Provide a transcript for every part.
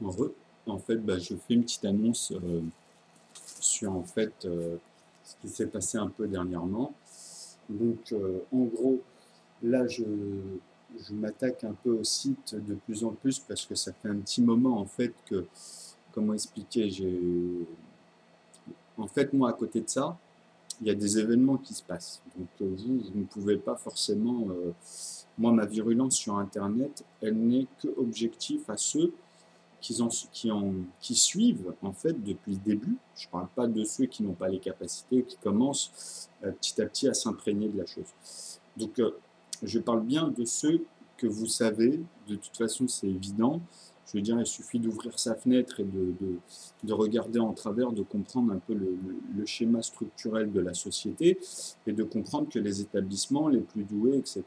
Heureux. En fait, je fais une petite annonce sur ce qui s'est passé un peu dernièrement. Donc, en gros, là, je m'attaque un peu au site de plus en plus parce que ça fait un petit moment en fait que, comment expliquer, en fait, moi, à côté de ça, il y a des événements qui se passent. Donc, vous ne pouvez pas forcément, moi, ma virulence sur Internet, elle n'est que objectif à ceux qui suivent en fait depuis le début. Je ne parle pas de ceux qui n'ont pas les capacités, qui commencent petit à petit à s'imprégner de la chose. Donc je parle bien de ceux que vous savez, de toute façon c'est évident. Je veux dire, il suffit d'ouvrir sa fenêtre et de regarder en travers, de comprendre un peu le schéma structurel de la société et de comprendre que les établissements les plus doués, etc.,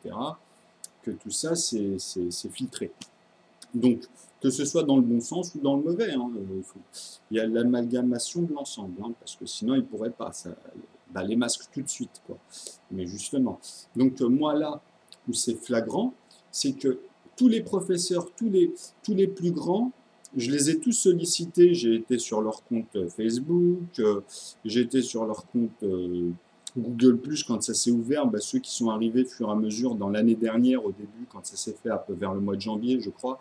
que tout ça c'est filtré. Donc, que ce soit dans le bon sens ou dans le mauvais, hein, il y a l'amalgamation de l'ensemble, hein, parce que sinon ils ne pourraient pas, les masques tout de suite, quoi. Mais justement, donc moi là où c'est flagrant, c'est que tous les professeurs, tous les plus grands, je les ai tous sollicités, j'ai été sur leur compte Facebook, j'ai été sur leur compte Google Plus quand ça s'est ouvert, ceux qui sont arrivés au fur et à mesure dans l'année dernière, au début, quand ça s'est fait un peu vers le mois de janvier, je crois,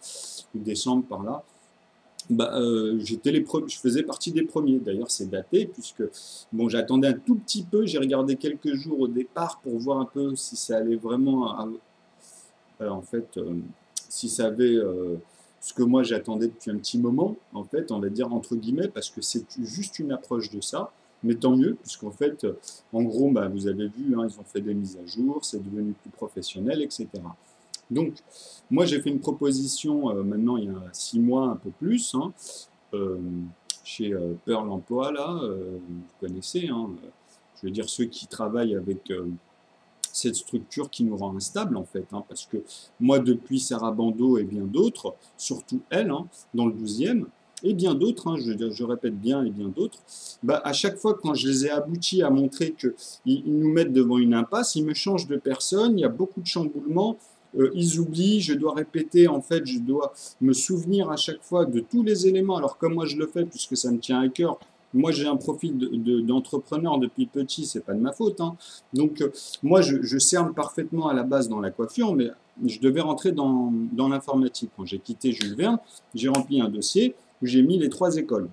ou décembre par là, je faisais partie des premiers. D'ailleurs, c'est daté puisque bon, j'attendais un tout petit peu. J'ai regardé quelques jours au départ pour voir un peu si ça allait vraiment, en fait, si ça avait ce que moi j'attendais depuis un petit moment. En fait, on va dire entre guillemets parce que c'est juste une approche de ça. Mais tant mieux, puisqu'en fait, en gros, vous avez vu, hein, ils ont fait des mises à jour, c'est devenu plus professionnel, etc. Donc, moi, j'ai fait une proposition maintenant il y a 6 mois, un peu plus, hein, euh, chez Pearl Emploi, là, vous connaissez, hein, je veux dire ceux qui travaillent avec cette structure qui nous rend instables, en fait, hein, parce que moi, depuis Sarah Bando et bien d'autres, surtout elle, hein, dans le 12e, et bien d'autres, hein, je répète bien, et bien d'autres, à chaque fois quand je les ai aboutis à montrer qu'ils nous mettent devant une impasse, ils me changent de personne, il y a beaucoup de chamboulements, ils oublient, je dois répéter, en fait, je dois me souvenir à chaque fois de tous les éléments. Alors comme moi je le fais, puisque ça me tient à cœur, moi j'ai un profil d'entrepreneur depuis petit, c'est pas de ma faute, hein. Donc moi je cerne parfaitement à la base dans la coiffure, mais je devais rentrer dans l'informatique. Quand j'ai quitté Jules Verne, j'ai rempli un dossier où j'ai mis les 3 écoles.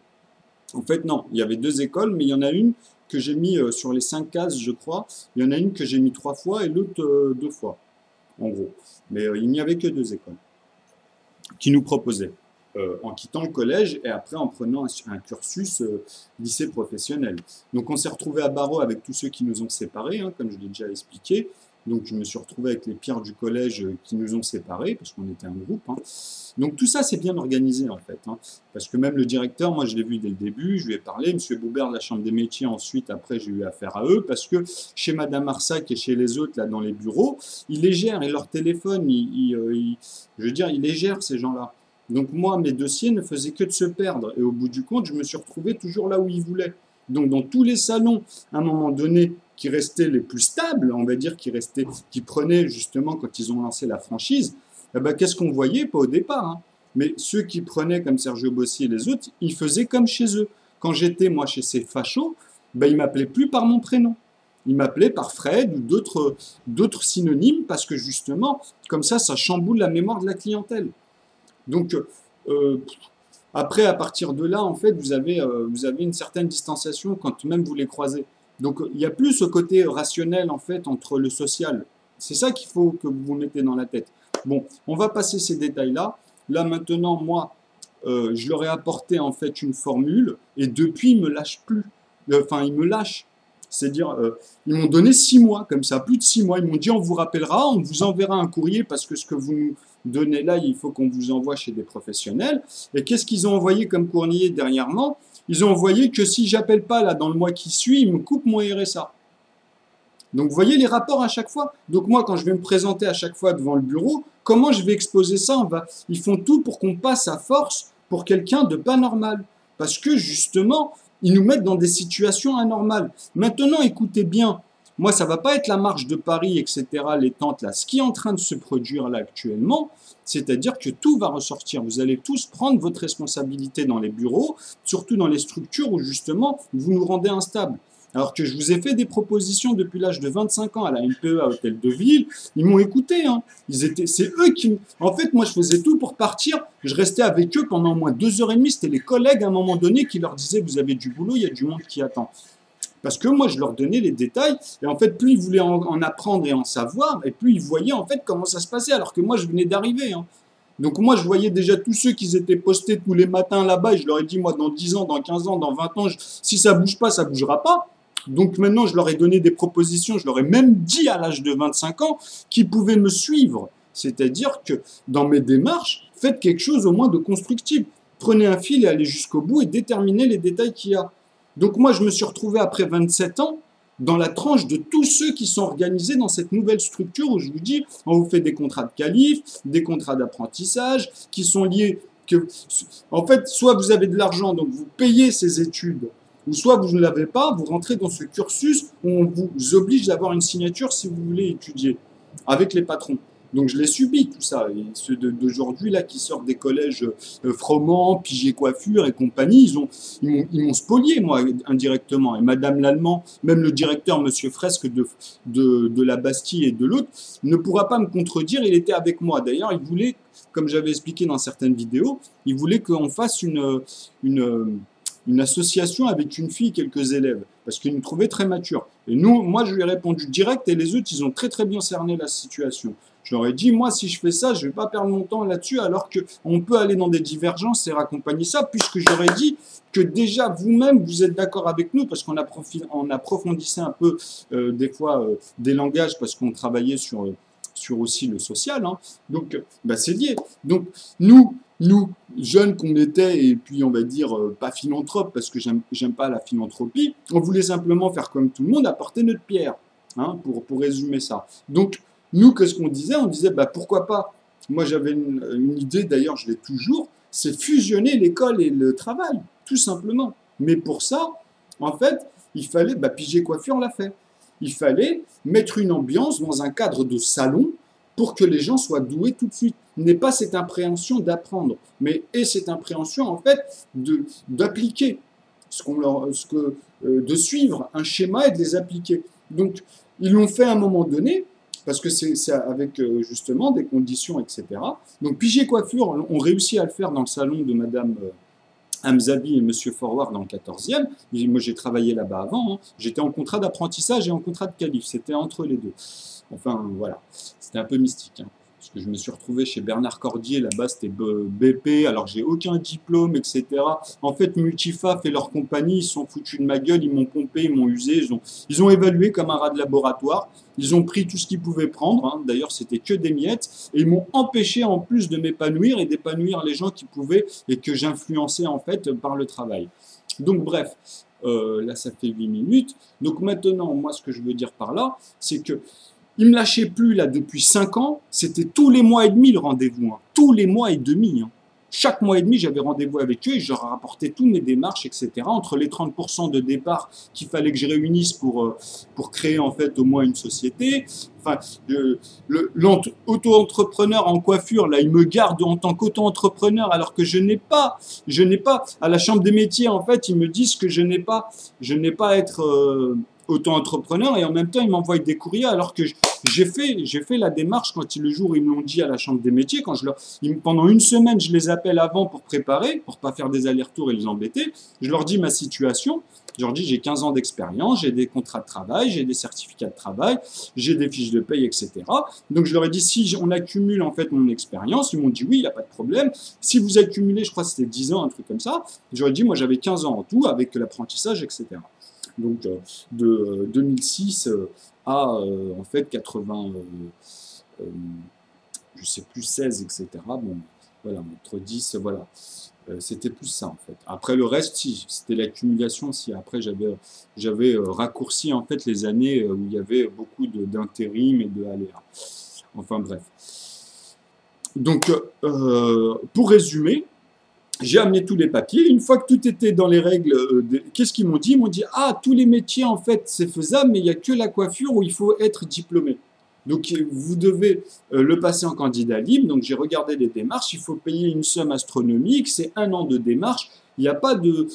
En fait, non, il y avait 2 écoles, mais il y en a une que j'ai mis sur les 5 cases, je crois. Il y en a une que j'ai mis 3 fois et l'autre 2 fois, en gros. Mais il n'y avait que 2 écoles qui nous proposaient, en quittant le collège et après en prenant un cursus lycée professionnel. Donc on s'est retrouvé à Barreau avec tous ceux qui nous ont séparés, hein, comme je l'ai déjà expliqué. Donc je me suis retrouvé avec les pires du collège qui nous ont séparés, parce qu'on était un groupe, hein. Donc tout ça, c'est bien organisé en fait, hein, parce que même le directeur, moi je l'ai vu dès le début, je lui ai parlé, M. Boubert de la Chambre des métiers, ensuite, après j'ai eu affaire à eux, parce que chez Madame Arsac et chez les autres, là, dans les bureaux, ils les gèrent, et leur téléphone, je veux dire, ils les gèrent, ces gens-là. Donc moi, mes dossiers ne faisaient que de se perdre, et au bout du compte, je me suis retrouvé toujours là où ils voulaient. Donc dans tous les salons, à un moment donné, qui restaient les plus stables, on va dire, qui prenaient justement quand ils ont lancé la franchise, qu'est-ce qu'on voyait? Pas au départ, hein. Mais ceux qui prenaient comme Sergio Bossi et les autres, ils faisaient comme chez eux. Quand j'étais, moi, chez ces fachos, ils m'appelaient plus par mon prénom. Ils m'appelaient par Fred ou d'autres synonymes parce que justement, comme ça chamboule la mémoire de la clientèle. Donc, euh, après, à partir de là, en fait, vous avez une certaine distanciation quand même vous les croisez. Donc, il n'y a plus ce côté rationnel, en fait, entre le social. C'est ça qu'il faut que vous vous mettez dans la tête. Bon, on va passer ces détails-là. Là, maintenant, moi, je leur ai apporté, en fait, une formule, et depuis, ils me lâchent plus. Enfin, ils me lâchent. C'est-à-dire, ils m'ont donné 6 mois, comme ça, plus de 6 mois. Ils m'ont dit, on vous rappellera, on vous enverra un courrier, parce que ce que vous nous donnez là, il faut qu'on vous envoie chez des professionnels. Et qu'est-ce qu'ils ont envoyé comme courrier dernièrement? Ils ont envoyé que si j'appelle pas là dans le mois qui suit, ils me coupent mon RSA. Donc vous voyez les rapports à chaque fois. Donc moi, quand je vais me présenter à chaque fois devant le bureau, comment je vais exposer ça? Ils font tout pour qu'on passe à force pour quelqu'un de pas normal. Parce que justement, ils nous mettent dans des situations anormales. Maintenant, écoutez bien, Moi, ça va pas être la marche de Paris, etc., les tentes là. Ce qui est en train de se produire là actuellement, c'est-à-dire que tout va ressortir. Vous allez tous prendre votre responsabilité dans les bureaux, surtout dans les structures où justement vous nous rendez instables. Alors que je vous ai fait des propositions depuis l'âge de 25 ans à la NPE, à Hôtel de Ville, ils m'ont écouté. Hein. C'est eux qui... En fait, moi, je faisais tout pour partir. Je restais avec eux pendant au moins 2 h 30. C'était les collègues, à un moment donné, qui leur disaient, vous avez du boulot, il y a du monde qui attend. Parce que moi, je leur donnais les détails. Et en fait, plus ils voulaient en apprendre et en savoir, et plus ils voyaient en fait comment ça se passait, alors que moi, je venais d'arriver. Hein. Donc moi, je voyais déjà tous ceux qui étaient postés tous les matins là-bas, et je leur ai dit, moi, dans 10 ans, dans 15 ans, dans 20 ans, si ça bouge pas, ça bougera pas. Donc maintenant, je leur ai donné des propositions, je leur ai même dit à l'âge de 25 ans qu'ils pouvaient me suivre. C'est-à-dire que dans mes démarches, faites quelque chose au moins de constructif. Prenez un fil et allez jusqu'au bout et déterminez les détails qu'il y a. Donc moi, je me suis retrouvé après 27 ans dans la tranche de tous ceux qui sont organisés dans cette nouvelle structure où je vous dis, on vous fait des contrats de qualif, des contrats d'apprentissage qui sont liés... En fait, soit vous avez de l'argent, donc vous payez ces études, ou soit vous ne l'avez pas, vous rentrez dans ce cursus où on vous oblige d'avoir une signature si vous voulez étudier, avec les patrons. Donc je l'ai subi tout ça, et ceux d'aujourd'hui là qui sortent des collèges Froment, Piget Coiffure et compagnie, ils m'ont spolié moi indirectement. Et Madame Lallemand, même le directeur Monsieur Fresque de la Bastille et de l'autre, ne pourra pas me contredire, il était avec moi. D'ailleurs, il voulait, comme j'avais expliqué dans certaines vidéos, il voulait qu'on fasse une association avec une fille, quelques élèves, parce qu'il nous trouvait très mature. Et moi, je lui ai répondu direct, et les autres, ils ont très très bien cerné la situation. Je leur ai dit, moi, si je fais ça, je ne vais pas perdre mon temps là-dessus, alors qu'on peut aller dans des divergences et raccompagner ça, puisque j'aurais dit que déjà, vous-même, vous êtes d'accord avec nous, parce qu'on approfondissait un peu, des fois, des langages, parce qu'on travaillait sur aussi le social. Hein. Donc, c'est lié. Donc, nous, jeunes qu'on était, et puis on va dire pas philanthropes, parce que j'aime pas la philanthropie, on voulait simplement faire comme tout le monde, apporter notre pierre, hein, pour résumer ça. Donc, nous, qu'est-ce qu'on disait? On disait, pourquoi pas? Moi, j'avais une idée, d'ailleurs, je l'ai toujours, c'est fusionner l'école et le travail, tout simplement. Mais pour ça, en fait, il fallait, Piget Coiffure, on l'a fait. Il fallait mettre une ambiance dans un cadre de salon pour que les gens soient doués tout de suite. N'est pas cette appréhension d'apprendre, mais cette appréhension, en fait, d'appliquer de suivre un schéma et de les appliquer. Donc, ils l'ont fait à un moment donné, parce que c'est avec justement des conditions, etc. Donc, Piget Coiffure, on réussit à le faire dans le salon de Madame Hamzabi et Monsieur Forward dans le 14e. Moi, j'ai travaillé là-bas avant. Hein. J'étais en contrat d'apprentissage et en contrat de qualif. C'était entre les deux. Enfin, voilà. C'était un peu mystique. Hein. Parce que je me suis retrouvé chez Bernard Cordier. Là-bas, c'était BP. Alors, j'ai aucun diplôme, etc. En fait, Multifaf et leur compagnie, ils sont foutus de ma gueule. Ils m'ont pompé, ils m'ont usé. Ils ont évalué comme un rat de laboratoire. Ils ont pris tout ce qu'ils pouvaient prendre. Hein. D'ailleurs, c'était que des miettes. Et ils m'ont empêché, en plus de m'épanouir et d'épanouir les gens qui pouvaient et que j'influençais, en fait, par le travail. Donc, bref. Là, ça fait 8 minutes. Donc, maintenant, moi, ce que je veux dire par là, c'est que ils me lâchaient plus, là, depuis 5 ans. C'était tous les mois et demi, le rendez-vous. Hein. Tous les mois et demi. Hein. Chaque mois et demi, j'avais rendez-vous avec eux et je leur rapportais toutes mes démarches, etc. Entre les 30% de départ qu'il fallait que je réunisse pour créer, en fait, au moins une société. Enfin, l'auto-entrepreneur en coiffure, là, il me garde en tant qu'auto-entrepreneur alors que je n'ai pas, à la Chambre des métiers, en fait, ils me disent que je n'ai pas à être auto-entrepreneur et en même temps, ils m'envoient des courriers alors que j'ai fait la démarche quand le jour où ils me l'ont dit à la Chambre des métiers, pendant une semaine, je les appelle avant pour préparer, pour pas faire des allers-retours et les embêter. Je leur dis ma situation. Je leur dis j'ai 15 ans d'expérience, j'ai des contrats de travail, j'ai des certificats de travail, j'ai des fiches de paye, etc. Donc je leur ai dit si on accumule en fait mon expérience, ils m'ont dit oui, il n'y a pas de problème. Si vous accumulez, je crois que c'était 10 ans, un truc comme ça, je leur ai dit moi j'avais 15 ans en tout avec l'apprentissage, etc. Donc de 2006 à en fait 80, je sais plus 16, etc. Bon, voilà, entre 10, voilà. C'était plus ça en fait. Après le reste, si, c'était l'accumulation. Si après j'avais raccourci en fait les années où il y avait beaucoup d'intérim et de aléas. Enfin bref. Donc pour résumer, j'ai amené tous les papiers. Une fois que tout était dans les règles, qu'est-ce qu'ils m'ont dit? Ils m'ont dit, ah, tous les métiers, en fait, c'est faisable, mais il n'y a que la coiffure où il faut être diplômé. Donc, vous devez le passer en candidat libre. Donc, j'ai regardé les démarches. Il faut payer une somme astronomique. C'est 1 an de démarche. Il n'y a pas de...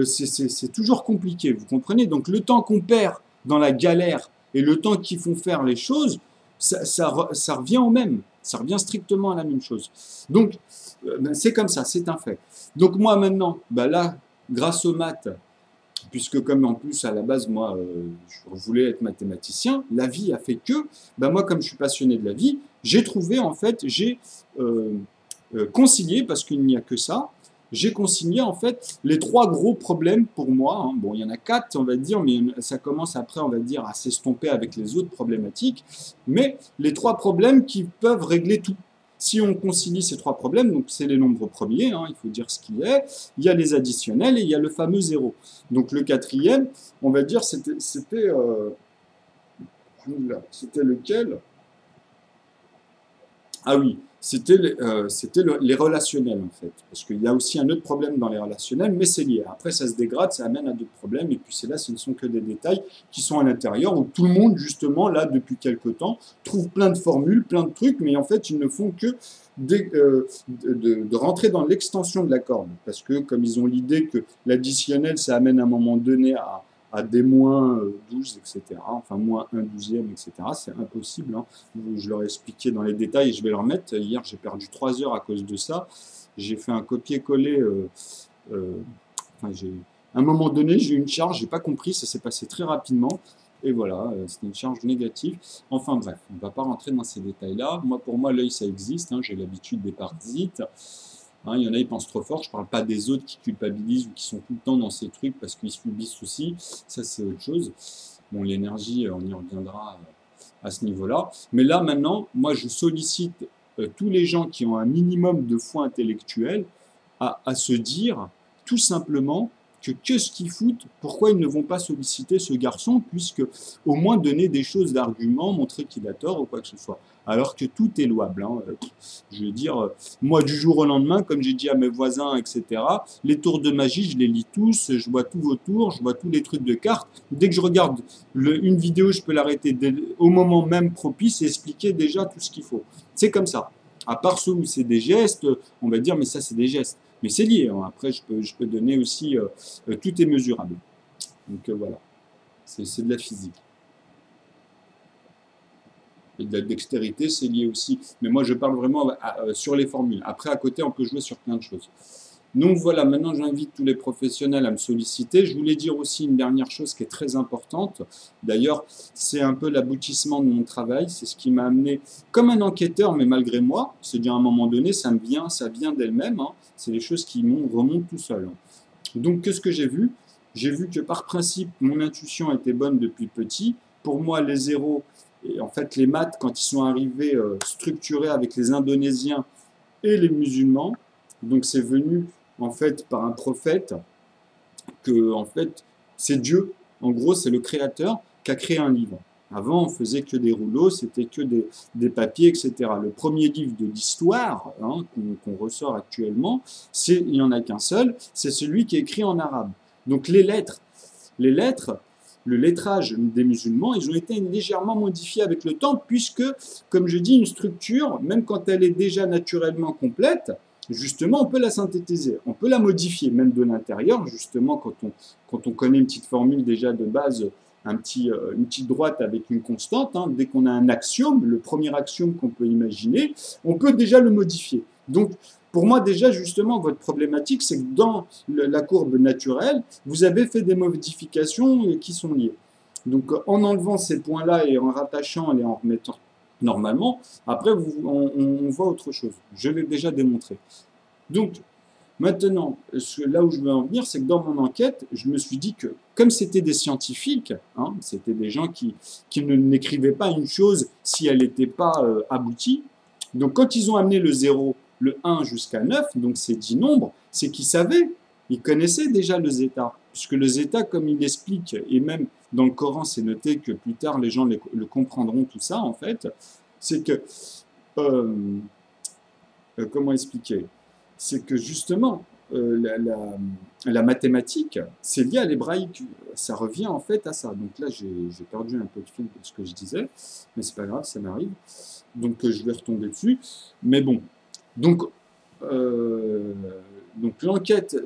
c'est toujours compliqué, vous comprenez? Donc, le temps qu'on perd dans la galère et le temps qu'ils font faire les choses, ça revient au même. Ça revient strictement à la même chose. Donc, c'est comme ça, c'est un fait. Donc moi maintenant, bah là, grâce aux maths, puisque comme en plus à la base moi je voulais être mathématicien, la vie a fait que, bah moi comme je suis passionné de la vie, j'ai trouvé en fait, j'ai concilié, parce qu'il n'y a que ça, j'ai concilié en fait les 3 gros problèmes pour moi. Hein. Bon, il y en a 4, on va dire, mais ça commence après, on va dire, à s'estomper avec les autres problématiques. Mais les 3 problèmes qui peuvent régler tout. Si on concilie ces 3 problèmes, donc c'est les nombres premiers, hein, il faut dire ce qu'il est, il y a les additionnels et il y a le fameux zéro. Donc le 4e, on va dire, c'était lequel? Ah oui, c'était les relationnels en fait. Parce qu'il y a aussi un autre problème dans les relationnels, mais c'est lié. Après, ça se dégrade, ça amène à d'autres problèmes. Et puis c'est là, ce ne sont que des détails qui sont à l'intérieur, où tout le monde, justement, là, depuis quelque temps, trouve plein de formules, plein de trucs, mais en fait, ils ne font que de rentrer dans l'extension de la corde. Parce que comme ils ont l'idée que l'additionnel, ça amène à un moment donné à des moins 12, etc. Enfin, moins 1/12e, etc. C'est impossible. Hein. Je leur ai expliqué dans les détails et je vais leur mettre. Hier, j'ai perdu 3 heures à cause de ça. J'ai fait un copier-coller. Enfin, à un moment donné, j'ai eu une charge, j'ai pas compris, ça s'est passé très rapidement. Et voilà, c'était une charge négative. Enfin bref, on ne va pas rentrer dans ces détails-là. Pour moi, l'œil, ça existe. Hein, j'ai l'habitude des parasites. Hein, il y en a, ils pensent trop fort. Je ne parle pas des autres qui culpabilisent ou qui sont tout le temps dans ces trucs parce qu'ils subissent aussi. Ça, c'est autre chose. Bon, l'énergie, on y reviendra à ce niveau-là. Mais là, maintenant, moi, je sollicite tous les gens qui ont un minimum de foi intellectuelle à se dire tout simplement que qu'est-ce qu'ils foutent, pourquoi ils ne vont pas solliciter ce garçon, puisque au moins donner des choses d'argument, montrer qu'il a tort ou quoi que ce soit. Alors que tout est louable. Hein. Je veux dire, moi du jour au lendemain, comme j'ai dit à mes voisins, etc., les tours de magie, je les lis tous, je vois tous vos tours, je vois tous les trucs de cartes. Dès que je regarde une vidéo, je peux l'arrêter au moment même propice et expliquer déjà tout ce qu'il faut. C'est comme ça. À part ceux où c'est des gestes, on va dire, mais ça c'est des gestes. Mais c'est lié. Hein. Après, je peux donner aussi, tout est mesurable. Donc voilà, c'est de la physique. Et de la dextérité, c'est lié aussi. Mais moi, je parle vraiment sur les formules. Après, à côté, on peut jouer sur plein de choses. Donc voilà, maintenant j'invite tous les professionnels à me solliciter. Je voulais dire aussi une dernière chose qui est très importante. D'ailleurs, c'est un peu l'aboutissement de mon travail. C'est ce qui m'a amené comme un enquêteur, mais malgré moi. C'est-à-dire à un moment donné, ça vient d'elle-même. Hein. C'est les choses qui remontent tout seul. Hein. Donc qu'est-ce que j'ai vu? J'ai vu que par principe, mon intuition était bonne depuis petit. Pour moi, les zéros, et en fait les maths, quand ils sont arrivés structurés avec les Indonésiens et les musulmans, donc c'est venu en fait par un prophète que en fait c'est Dieu, en gros c'est le créateur qui a créé un livre. Avant on faisait que des rouleaux, c'était que des papiers, etc. Le premier livre de l'histoire hein, qu'on ressort actuellement, il n'y en a qu'un seul, c'est celui qui est écrit en arabe. Donc les lettres, le lettrage des musulmans, ils ont été légèrement modifiés avec le temps, puisque, comme je dis, une structure, même quand elle est déjà naturellement complète, justement, on peut la synthétiser, on peut la modifier, même de l'intérieur, justement, quand on connaît une petite formule déjà de base, une petite droite avec une constante, hein, dès qu'on a un axiome, le premier axiome qu'on peut imaginer, on peut déjà le modifier. Donc, pour moi, déjà, justement, votre problématique, c'est que dans la courbe naturelle, vous avez fait des modifications qui sont liées. Donc, en enlevant ces points-là et en rattachant et en remettant normalement, après, on voit autre chose. Je l'ai déjà démontré. Donc, maintenant, là où je veux en venir, c'est que dans mon enquête, je me suis dit que, comme c'était des scientifiques, hein, c'était des gens qui n'écrivaient pas une chose si elle n'était pas aboutie, donc quand ils ont amené le 0, le 1 jusqu'à 9, donc ces 10 nombres, c'est qu'ils savaient, ils connaissaient déjà le zeta, puisque le zeta, comme il l'explique, et même dans le Coran, c'est noté que plus tard les gens le comprendront tout ça, en fait, c'est que, comment expliquer? C'est que justement, la mathématique, c'est lié à l'hébraïque. Ça revient en fait à ça. Donc là, j'ai perdu un peu de fil de ce que je disais, mais c'est pas grave, ça m'arrive. Donc je vais retomber dessus. Mais bon, donc, euh, donc l'enquête,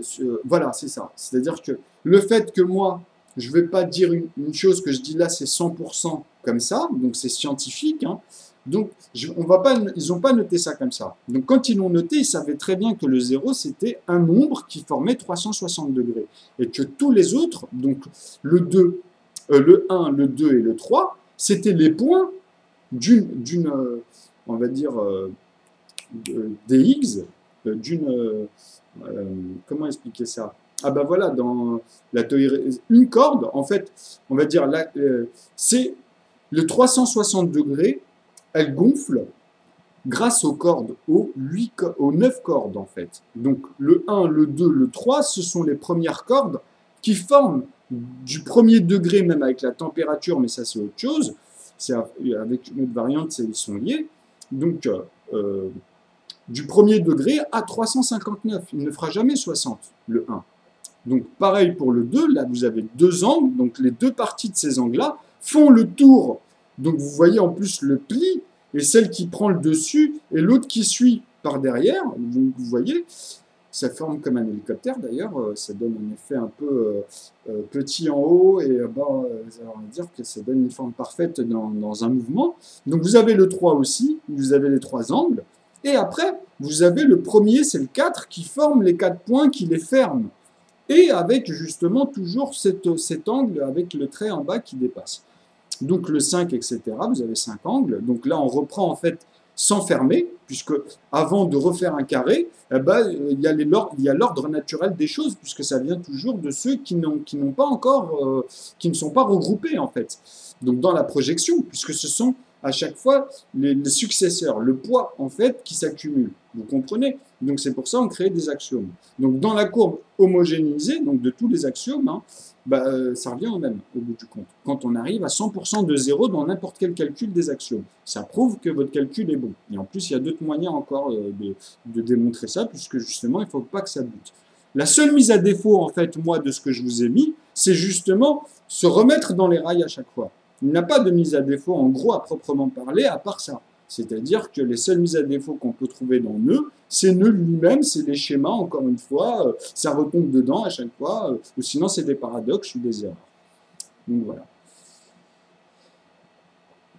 voilà, c'est ça. C'est-à-dire que le fait que moi, je ne vais pas dire une chose que je dis là, c'est 100% comme ça, donc c'est scientifique, hein. Donc, on va pas, ils n'ont pas noté ça comme ça. Donc, quand ils l'ont noté, ils savaient très bien que le 0, c'était un nombre qui formait 360 degrés. Et que tous les autres, donc le 2, le 1, le 2 et le 3, c'était les points d'une on va dire, dx, comment expliquer ça? Ah ben voilà, dans la théorie, une corde, en fait, on va dire, c'est le 360 degrés, elle gonfle grâce aux cordes, aux 9 cordes en fait. Donc le 1, le 2, le 3, ce sont les premières cordes qui forment du premier degré, même avec la température, mais ça c'est autre chose, c'est avec une autre variante, ils sont liés. Donc du premier degré à 359, il ne fera jamais 60, le 1. Donc pareil pour le 2, là vous avez deux angles, donc les deux parties de ces angles-là font le tour. Donc vous voyez en plus le pli, et celle qui prend le dessus, et l'autre qui suit par derrière. Donc vous voyez, ça forme comme un hélicoptère d'ailleurs, ça donne un effet un peu petit en haut, et on va dire que ça donne une forme parfaite dans un mouvement. Donc vous avez le 3 aussi, vous avez les trois angles, et après, vous avez le premier, c'est le 4, qui forme les 4 points qui les ferment. Et avec justement toujours cet angle avec le trait en bas qui dépasse. Donc le 5, etc., vous avez 5 angles. Donc là, on reprend en fait sans fermer, puisque avant de refaire un carré, eh ben, il y a l'ordre naturel des choses, puisque ça vient toujours de ceux qui n'ont pas encore, qui ne sont pas regroupés en fait. Donc dans la projection, puisque ce sont à chaque fois les successeurs, le poids en fait qui s'accumule. Vous comprenez? Donc c'est pour ça qu'on crée des axiomes. Donc dans la courbe homogénéisée, donc de tous les axiomes, hein, ça revient au même au bout du compte. Quand on arrive à 100% de zéro dans n'importe quel calcul des axiomes, ça prouve que votre calcul est bon. Et en plus, il y a d'autres moyens encore de démontrer ça, puisque justement, il ne faut pas que ça bute. La seule mise à défaut, en fait, moi, de ce que je vous ai mis, c'est justement se remettre dans les rails à chaque fois. Il n'y a pas de mise à défaut, en gros, à proprement parler, à part ça. C'est-à-dire que les seules mises à défaut qu'on peut trouver dans nœud, c'est nœud lui-même, c'est des schémas, encore une fois, ça retombe dedans à chaque fois, ou sinon c'est des paradoxes ou des erreurs. Donc voilà.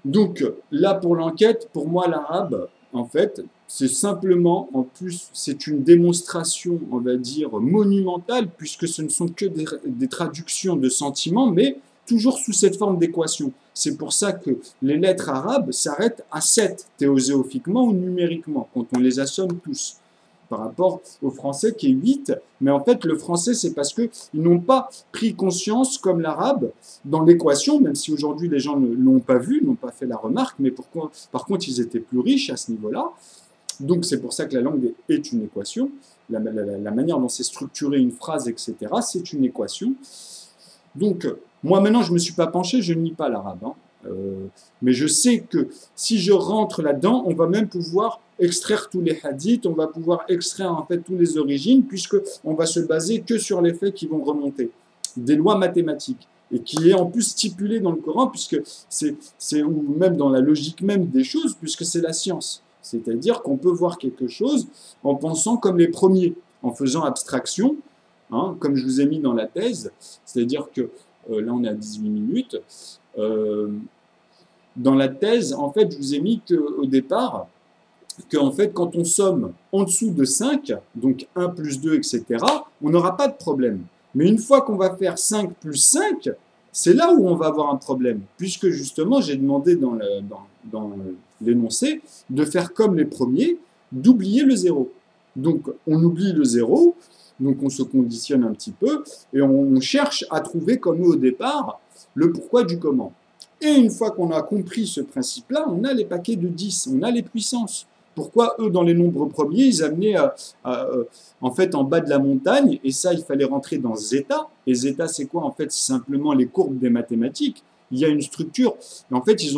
Donc là pour l'enquête, pour moi l'arabe, en fait, c'est simplement, en plus, c'est une démonstration, on va dire, monumentale, puisque ce ne sont que des traductions de sentiments, mais toujours sous cette forme d'équation. C'est pour ça que les lettres arabes s'arrêtent à 7, théosophiquement ou numériquement, quand on les assomme tous, par rapport au français qui est 8. Mais en fait, le français, c'est parce qu'ils n'ont pas pris conscience, comme l'arabe, dans l'équation, même si aujourd'hui les gens ne l'ont pas vu, n'ont pas fait la remarque, mais par contre, ils étaient plus riches à ce niveau-là. Donc c'est pour ça que la langue est une équation. La manière dont c'est structuré une phrase, etc., c'est une équation. Donc, moi maintenant, je ne me suis pas penché, je ne lis pas l'arabe. Hein. Mais je sais que si je rentre là-dedans, on va même pouvoir extraire tous les hadiths, on va pouvoir extraire en fait toutes les origines, puisqu'on va se baser que sur les faits qui vont remonter. Des lois mathématiques. Et qui est en plus stipulé dans le Coran, puisque ou même dans la logique même des choses, puisque c'est la science. C'est-à-dire qu'on peut voir quelque chose en pensant comme les premiers, en faisant abstraction, hein, comme je vous ai mis dans la thèse, c'est-à-dire que là on est à 18 minutes, dans la thèse, en fait, je vous ai mis qu'au départ, qu'en fait, quand on somme en dessous de 5, donc 1 plus 2, etc., on n'aura pas de problème. Mais une fois qu'on va faire 5 plus 5, c'est là où on va avoir un problème, puisque justement, j'ai demandé dans l'énoncé de faire comme les premiers, d'oublier le 0. Donc, on oublie le 0, donc on se conditionne un petit peu, et on cherche à trouver, comme nous au départ, le pourquoi du comment. Et une fois qu'on a compris ce principe-là, on a les paquets de 10, on a les puissances. Pourquoi eux, dans les nombres premiers, ils amenaient en fait en bas de la montagne, et ça, il fallait rentrer dans zeta. Et zeta, c'est quoi? En fait, c'est simplement les courbes des mathématiques. Il y a une structure. Et en fait, ils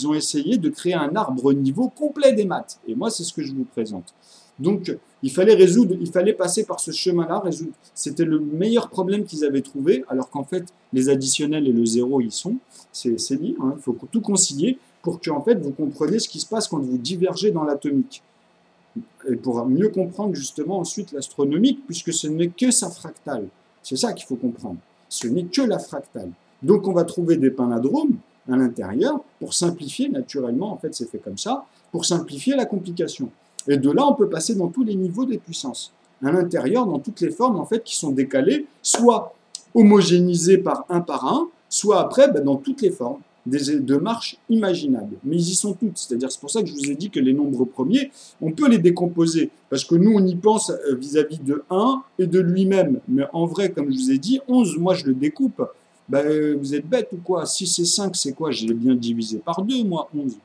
ont essayé de créer un arbre niveau complet des maths. Et moi, c'est ce que je vous présente. Donc, Il fallait résoudre, il fallait passer par ce chemin-là, résoudre. C'était le meilleur problème qu'ils avaient trouvé, alors qu'en fait, les additionnels et le zéro y sont. C'est lié, hein, il faut tout concilier pour que en fait, vous compreniez ce qui se passe quand vous divergez dans l'atomique. Et pour mieux comprendre justement ensuite l'astronomique, puisque ce n'est que sa fractale. C'est ça qu'il faut comprendre. Ce n'est que la fractale. Donc on va trouver des palindromes à l'intérieur pour simplifier, naturellement, en fait c'est fait comme ça, pour simplifier la complication. Et de là, on peut passer dans tous les niveaux des puissances. À l'intérieur, dans toutes les formes en fait qui sont décalées, soit homogénéisées par un, soit après dans toutes les formes de marches imaginables. Mais ils y sont toutes. C'est-à-dire, c'est pour ça que je vous ai dit que les nombres premiers, on peut les décomposer. Parce que nous, on y pense vis-à-vis de 1 et de lui-même. Mais en vrai, comme je vous ai dit, 11, moi, je le découpe. Ben, vous êtes bête ou quoi? 6 et 5, c'est quoi? Je l'ai bien divisé par 2, moi, 11.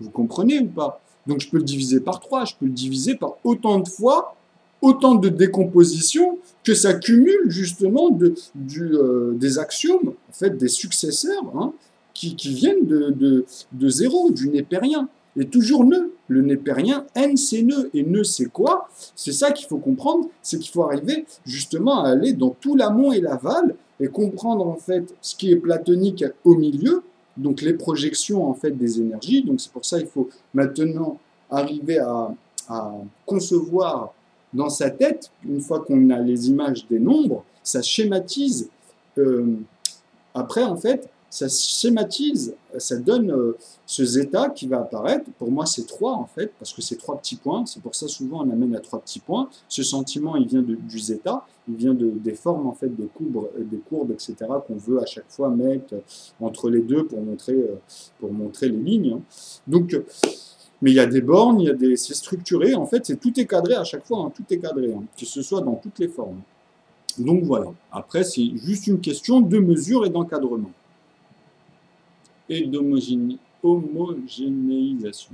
Vous comprenez ou pas? Donc, je peux le diviser par 3, je peux le diviser par autant de fois, autant de décompositions que ça cumule justement des axiomes, en fait, des successeurs, hein, qui viennent de zéro, du népérien. Et toujours nœud. Le népérien, n c'est nœud. Et nœud c'est quoi? C'est ça qu'il faut comprendre, c'est qu'il faut arriver justement à aller dans tout l'amont et l'aval et comprendre en fait ce qui est platonique au milieu, donc les projections en fait des énergies. Donc c'est pour ça qu'il faut maintenant arriver à concevoir dans sa tête, une fois qu'on a les images des nombres, ça schématise. Après en fait, ça schématise, ça donne ce zeta qui va apparaître. Pour moi, c'est 3 en fait, parce que c'est 3 petits points. C'est pour ça souvent on amène à 3 petits points. Ce sentiment, il vient du zeta, il vient des formes en fait, des courbes, etc. qu'on veut à chaque fois mettre entre les deux pour montrer les lignes. Donc, mais il y a des bornes, c'est structuré. En fait, tout est cadré à chaque fois, hein, tout est cadré, hein, que ce soit dans toutes les formes. Donc voilà. Après, c'est juste une question de mesure et d'encadrement et d'homogénéisation.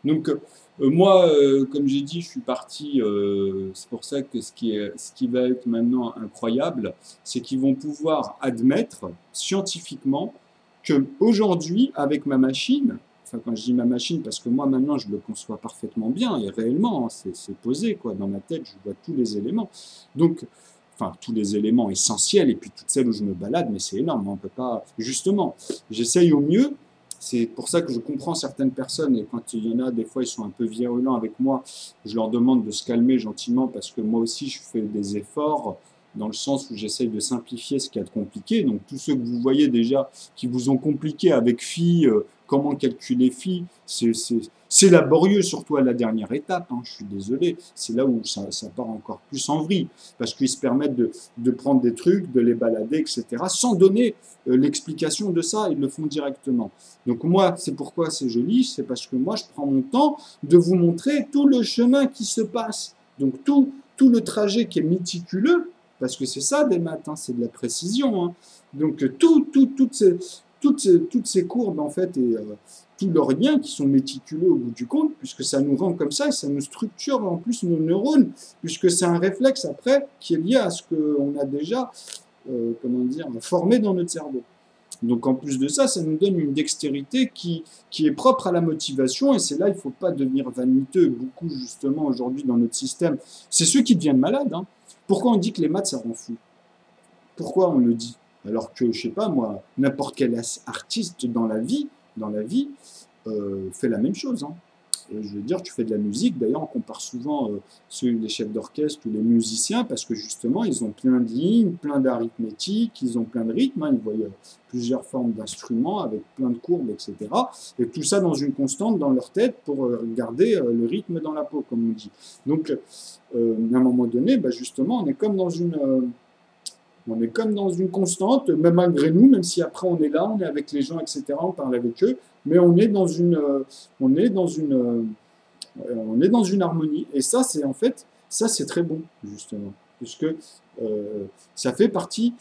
Donc, moi, comme j'ai dit, je suis parti, c'est pour ça que ce qui va être maintenant incroyable, c'est qu'ils vont pouvoir admettre scientifiquement qu'aujourd'hui, avec ma machine, enfin quand je dis ma machine, parce que moi maintenant je le conçois parfaitement bien, et réellement, hein, c'est posé, quoi, dans ma tête, je vois tous les éléments. Donc, enfin tous les éléments essentiels et puis toutes celles où je me balade, mais c'est énorme, on peut pas. Justement, j'essaye au mieux. C'est pour ça que je comprends certaines personnes et quand il y en a des fois ils sont un peu virulents avec moi, je leur demande de se calmer gentiment parce que moi aussi je fais des efforts dans le sens où j'essaye de simplifier ce qu'il y a de compliqué. Donc tous ceux que vous voyez déjà qui vous ont compliqué avec phi, comment calculer phi, c'est laborieux, surtout à la dernière étape, hein, je suis désolé. C'est là où ça part encore plus en vrille, parce qu'ils se permettent de prendre des trucs, de les balader, etc., sans donner l'explication de ça, ils le font directement. Donc moi, c'est pourquoi c'est joli, c'est parce que moi, je prends mon temps de vous montrer tout le chemin qui se passe. Donc tout le trajet qui est méticuleux, parce que c'est ça des maths, hein, c'est de la précision. Hein. Donc toutes ces courbes, en fait, et tous leurs liens qui sont méticuleux au bout du compte, puisque ça nous rend comme ça, et ça nous structure en plus nos neurones, puisque c'est un réflexe après qui est lié à ce qu'on a déjà, formé dans notre cerveau. Donc en plus de ça, ça nous donne une dextérité qui est propre à la motivation, et c'est là, il ne faut pas devenir vaniteux. Beaucoup justement aujourd'hui dans notre système, c'est ceux qui deviennent malades. Hein. Pourquoi on dit que les maths, ça rend fou? Pourquoi on le dit? Alors que, je sais pas moi, n'importe quel artiste dans la vie fait la même chose. Hein. Je veux dire, tu fais de la musique, d'ailleurs on compare souvent les chefs d'orchestre ou les musiciens parce que justement ils ont plein de lignes, plein d'arithmétique, ils ont plein de rythmes, hein, ils voient plusieurs formes d'instruments avec plein de courbes, etc. Et tout ça dans une constante dans leur tête pour garder le rythme dans la peau, comme on dit. Donc à un moment donné, bah, justement, on est comme dans une constante, même malgré nous, même si après on est là, on est avec les gens, etc., on parle avec eux, mais on est dans une harmonie. Et ça, c'est en fait, ça c'est très bon, justement, puisque ça fait partie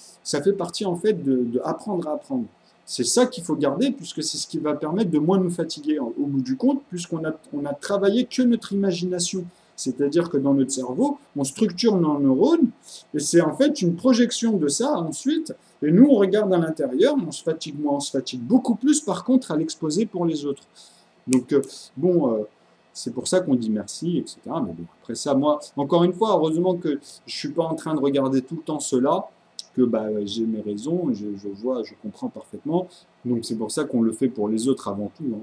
en fait de apprendre à apprendre. C'est ça qu'il faut garder, puisque c'est ce qui va permettre de moins nous fatiguer au bout du compte, puisqu'on a travaillé que notre imagination. C'est-à-dire que dans notre cerveau, on structure nos neurones, et c'est en fait une projection de ça ensuite, et nous on regarde à l'intérieur, on se fatigue moins, on se fatigue beaucoup plus par contre à l'exposer pour les autres. Donc C'est pour ça qu'on dit merci, etc. Mais bon, après ça, moi, encore une fois, heureusement que je suis pas en train de regarder tout le temps cela, que bah, j'ai mes raisons, je vois, je comprends parfaitement. Donc c'est pour ça qu'on le fait pour les autres avant tout, hein.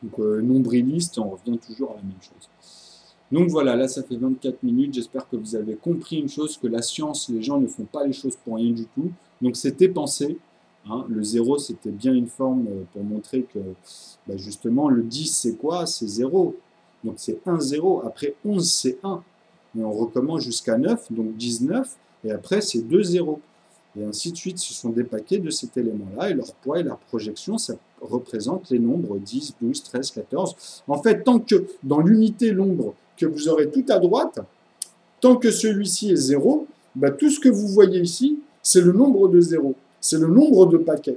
Donc nombriliste, on revient toujours à la même chose. Donc voilà, là ça fait 24 minutes, j'espère que vous avez compris une chose, que la science, les gens ne font pas les choses pour rien du tout. Donc c'était pensé, hein, le zéro c'était bien une forme pour montrer que bah, justement le 10 c'est quoi? C'est zéro. Donc c'est 1, 0, après 11 c'est 1. Et on recommence jusqu'à 9, donc 19, et après c'est 2 zéros. Et ainsi de suite, ce sont des paquets de cet élément-là, et leur poids et leur projection, ça représente les nombres 10, 12, 13, 14. En fait, tant que dans l'unité l'ombre que vous aurez tout à droite, tant que celui-ci est 0, bah, tout ce que vous voyez ici, c'est le nombre de 0, c'est le nombre de paquets.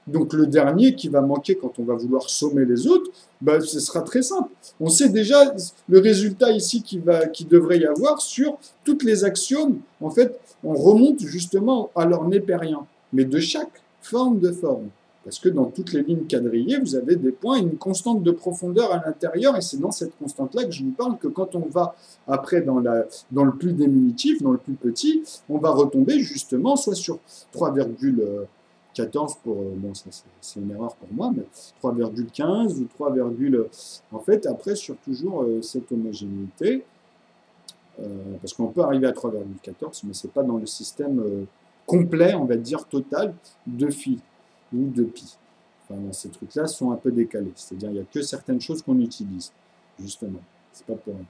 Donc le dernier qui va manquer quand on va vouloir sommer les autres, bah, ce sera très simple. On sait déjà le résultat ici qui devrait y avoir sur toutes les axiomes. En fait, on remonte justement à leur népérien, mais de chaque forme de forme. Parce que dans toutes les lignes quadrillées, vous avez des points et une constante de profondeur à l'intérieur, et c'est dans cette constante-là que je vous parle que quand on va après dans le plus diminutif, dans le plus petit, on va retomber justement soit sur 3,14 pour, bon ça c'est une erreur pour moi, mais 3,15 ou 3, en fait après sur toujours cette homogénéité, parce qu'on peut arriver à 3,14, mais c'est pas dans le système complet, on va dire total, de phi ou de pi. Enfin, ces trucs-là sont un peu décalés, c'est-à-dire il n'y a que certaines choses qu'on utilise, justement. C'est pas pour rien.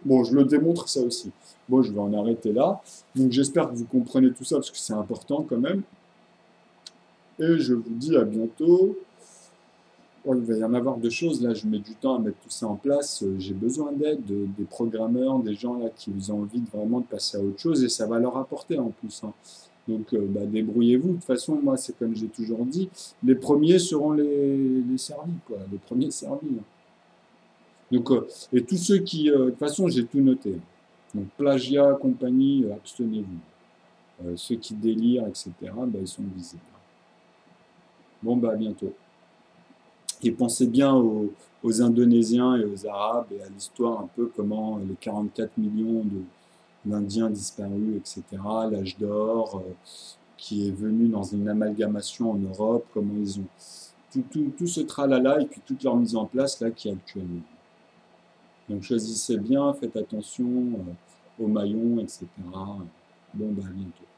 Bon, je le démontre ça aussi. Bon, je vais en arrêter là. Donc j'espère que vous comprenez tout ça parce que c'est important quand même. Et je vous dis à bientôt. Oh, il va y en avoir de choses. Là, je mets du temps à mettre tout ça en place. J'ai besoin d'aide, des programmeurs, des gens là qui ont envie vraiment de passer à autre chose et ça va leur apporter en plus, hein. Donc bah, débrouillez-vous. De toute façon, moi, c'est comme j'ai toujours dit, les premiers seront les servis, quoi. Les premiers servis, hein. Donc, et tous ceux qui, de toute façon, j'ai tout noté, hein. Donc, plagiat, compagnie, abstenez-vous. Ceux qui délirent, etc., bah, ils sont visibles. Bon, bah, à bientôt. Et pensez bien aux Indonésiens et aux Arabes et à l'histoire un peu comment les 44 millions d'Indiens disparus, etc., l'âge d'or, qui est venu dans une amalgamation en Europe, comment ils ont tout ce tralala et puis toute leur mise en place là qui est actuellement. Donc choisissez bien, faites attention aux maillons, etc. Bon, bah à bientôt.